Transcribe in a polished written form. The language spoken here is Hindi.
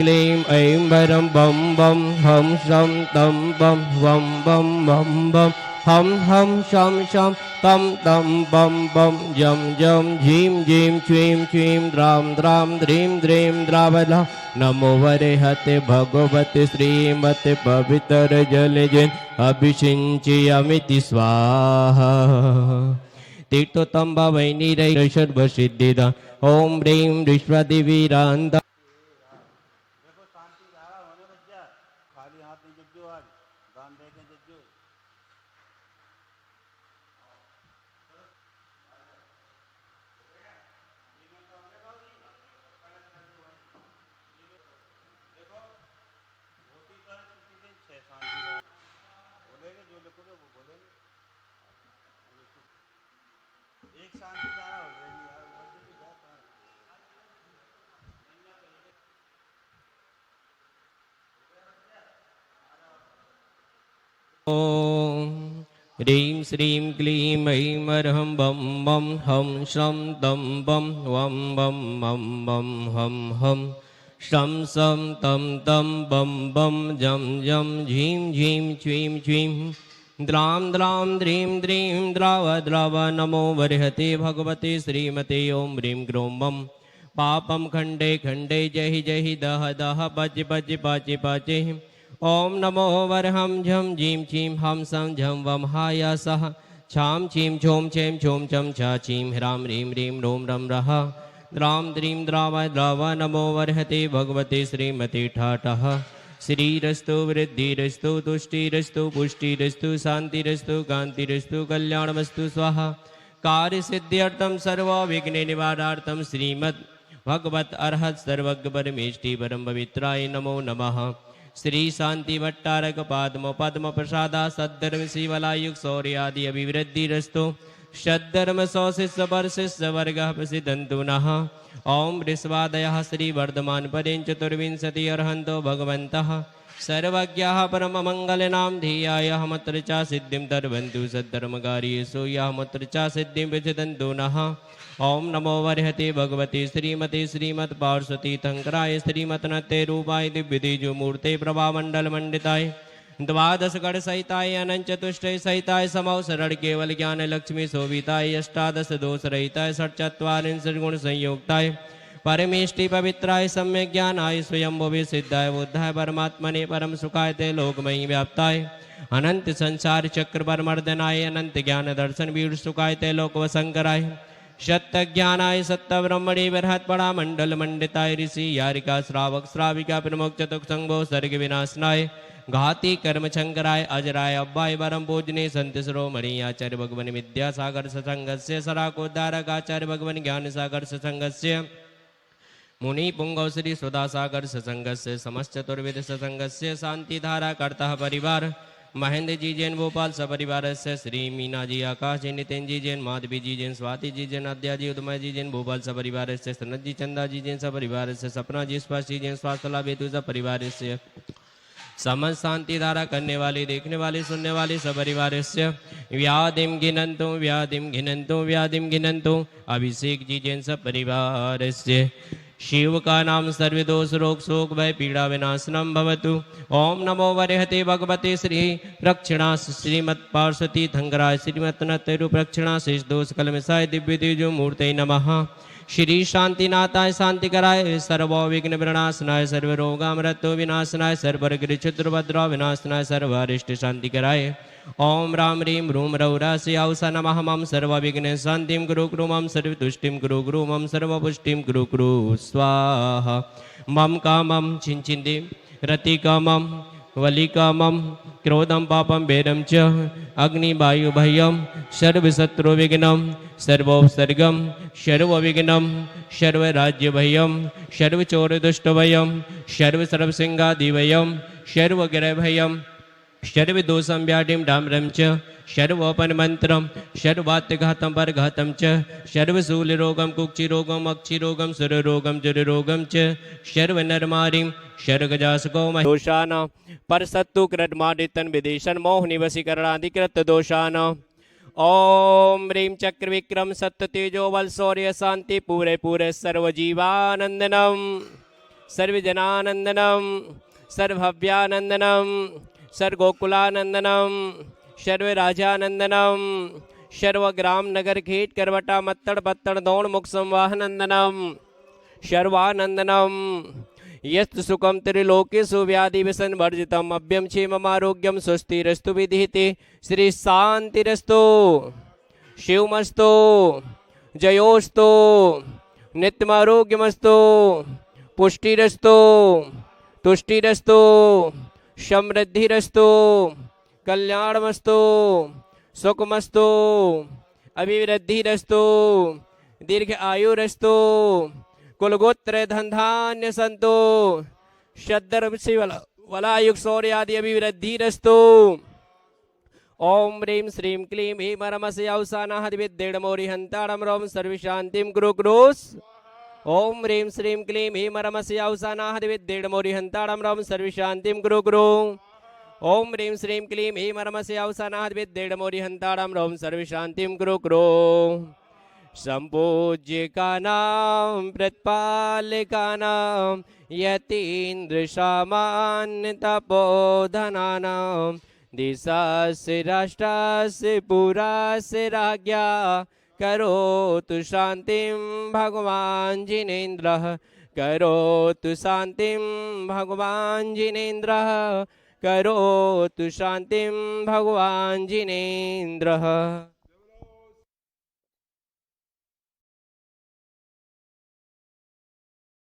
क्लीं ऐं वरं बं बं हं शं तं बं वं बं बं बं हं हं शं शं तं तं बं बं जं जं झीं झीं क्वीं क्वीं द्रां द्रां द्रीं द्रीं द्रावला नमो वरेहते भगवते श्रीमते पवित्र जलजेन अभिषिञ्चयामिति स्वाहा तीर्थोत्तम वैनिरैः सर्वसिद्धिदा ॐ ह्रीं विश्वदेवीरान्त ह्रीं श्रीं क्लीं ऐं अर्हं बं बं हं शं तं बं वं बं मं बं हं हं शं शं तं तं बं बं जं जं झीं झीं क्वीं क्वीं द्रां द्रां द्रीं द्रीं द्राव द्राव नमो वर्हते भगवते श्रीमते ॐ ह्रीं ग्रों बं पापं खण्डे खण्डे जहि जहि दह दह पच पच पाचि पाचि ॐ नमो वरहं झं जीं चीं हं सं झं वं हाय सः छां चीं छौं छें छौं चं छा चीं ह्रां ह्रीं ह्रीं रों रं रः द्रां द्रीं द्राव द्राव नमो वर्हते भगवते श्रीमते ठाठः श्रीरस्तु वृद्धिरस्तु तुष्टिरस्तु पुष्टिरस्तु शान्तिरस्तु कान्तिरस्तु कल्याणमस्तु स्वाहा कार्यसिद्ध्यर्थं सर्वविघ्ननिवारणार्थं श्रीमद् भगवत अर्हत सर्वज्ञ परमेष्टि परम पवित्राय नमो नमः श्री शांति भट्टारक पादम पद्म प्रसादा सद्धर्म शिवलायुग शौर्यादि अभिवृद्धिरस्तु षद्धर्म सौशिष्य वर्षिष्य वर्ग प्रसिद्धन्तु नः ओं वृषवादयः श्री वर्धमान पदेन चतुर्विंशति अर्हन्तो भगवन्तः सर्वज्ञः परम मंगलनां ध्येयाय मत्र च सिद्धिं दर्वन्तु सद्धर्मकार्येषु यः मत्र च सिद्धिं विचिदन्तु नः ओं नमो वर्हते भगवते श्रीमते श्रीमत् पार्श्वती तंकराय श्रीमतनते रूपाय दिव्यतेजो मूर्ते प्रभामंडल मंडिताय द्वादश गण सहिताय अनंत चतुष्टय सहिताय समौ सरल केवल ज्ञान लक्ष्मी शोभिताय अष्टादश दोष रहिताय षट्चत्वारिंशत् गुण संयुक्ताय परमेष्टि पवित्राय सम्यक ज्ञानाय स्वयंभुवे सिद्धाय बुद्धाय परमात्मने परम सुखाय ते लोकमयी व्याप्ताय अनंत संसार चक्र पर मर्दनाय अनंत ज्ञान दर्शन वीर सुखाय ते लोक वसंकराय सत्य ज्ञानाय सत्य ब्रह्मणे बृहत् पड़ा मंडल मंडिताय ऋषि यारिका श्रावक श्राविका प्रमुख चतुक संभो सर्ग विनाशनाय घाती कर्म शंकराय अजराय अब्बाय परम पूजने संत शिरोमणि आचार्य भगवान विद्यासागर सत्संगस्य सराकोद्धारक आचार्य भगवान ज्ञान सागर सत्संगस्य मुनि पुंगव श्री सुधासागर सत्संगस्य समस्त चतुर्वेद सत्संगस्य शांतिधारा कर्ता परिवार महेंद्र जी जैन भोपाल सपरिवार से श्री मीना जी आकाश जी नितिन जी जैन माधवी जी जैन स्वाति जी जैन अद्या जी उदमय जी जैन भोपाल सपरिवार से सनत जी चंदा जी जैन सपरिवार से सपना जी स्पर्श जी जैन स्वास्थ्य लाभ हेतु सपरिवार से समस्त शांति धारा करने वाले देखने वाले सुनने वाले सपरिवार से व्याधिम घिनंतो व्याधिम घिनंतो अभिषेक जी जैन सपरिवार से शिव का नाम सर्वदोष रोग शोक भय पीड़ा विनाशनम भवतु ओम नमो वरेहते भगवते श्री रक्षणा श्रीमत् पार्वती धंगराय श्रीमत् नतेरु रक्षणा शेष दोष कलमसाय दिव्य तेजो मूर्ते नमः श्री शांतिनाथाय शांतिकराय सर्व विघ्न विनाशनाय सर्व रोगामृतो विनाशनाय सर्वर्ग क्षुद्रभद्रा विनाशनाय सर्वारिष्ट शांतिकराय ओम राम रीम रूम रौरासी औसा नमः मम सर्वविघ्न शांतिं गुरु गुरु मम सर्वतुष्टिं गुरु गुरु मम सर्वपुष्टिं गुरु गुरु स्वाहा मम कामं चिंचिन्ति रति कामं वली कामं क्रोधं पापं भेदं च अग्निवायुभयं सर्वशत्रुविघ्नं सर्वोपसर्गं सर्वविघ्नं सर्वराज्यभयं सर्वचोरदुष्टभयं सर्वसर्वसिंहादिभयं सर्वग्रहभयं सर्वदोषं व्याधिं डाम्रं च सर्वोपनमन्त्रं सर्वात्घातं परघातं च सर्वशूलरोगं कुक्षिरोगं अक्षिरोगं सुररोगं जुररोगं च सर्वनरमारिं सर्वगजासुगौमदोषान् परसत्तुकृतमादितन् विदेशन मोहनिवशीकरणाधिकृत दोषान् ओम ह्रीं चक्रविक्रम सत्य तेजो बल शौर्य शांति पूरे पूरे सर्वजीवानंदनम सर्वजनानंदनम सर्वभव्यानंदनम सर्वगोकुलानंदनम सर्वराजानंदनम सर्वग्राम नगर खेट करवटा मत्तड़ पत्तड़ दौड़ मुख संवाहनंदनम सर्वानंदनम यस्तु सुखम त्रिलोकेषु व्याधि व्यसन वर्जितम अभ्यम क्षेममारोग्यम स्वस्तिरस्तु विधिते श्री शांतिरस्तु शिवमस्तु जयोस्तु नित्यमारोग्यमस्तु पुष्टिरस्तु तुष्टिरस्तु समृद्धिरस्तु कल्याणमस्तु सुखमस्तु अभिवृद्धिरस्तु दीर्घ आयुरस्तु कुलगोत्र धनधान्य संतो शद्दर वलायुग शौर्य आदि अभिवृद्धिरस्तु ओम ह्रीं श्रीं क्लीं ह्रीं रमसे अवसानाहद विद्येडमोरिहंताड़म रोम सर्वशांतिम गुरु गुरुस ओम ह्रीं श्रीं क्लीं ह्रीं रमसे अवसानाहद विद्येडमोरिहंताड़म रोम सर्वशांतिम गुरु गुरु ओम ह्रीं श्रीं क्लीं ह्रीं रमसे अवसानाहद विद्येडमोरिहंताड़म रोम सर्वशांतिम गुरु गुरु संपूज्यकानां प्रतिपालकानां यतीन्द्र सामान्य तपोधनानां दिशास्य राष्ट्रस्य पुरास्य राज्ञा करोतु शांतिं भगवान् जिनेन्द्रः करोतु शांतिं भगवान् जिनेन्द्रः करोतु शांतिं भगवान् जिनेन्द्रः।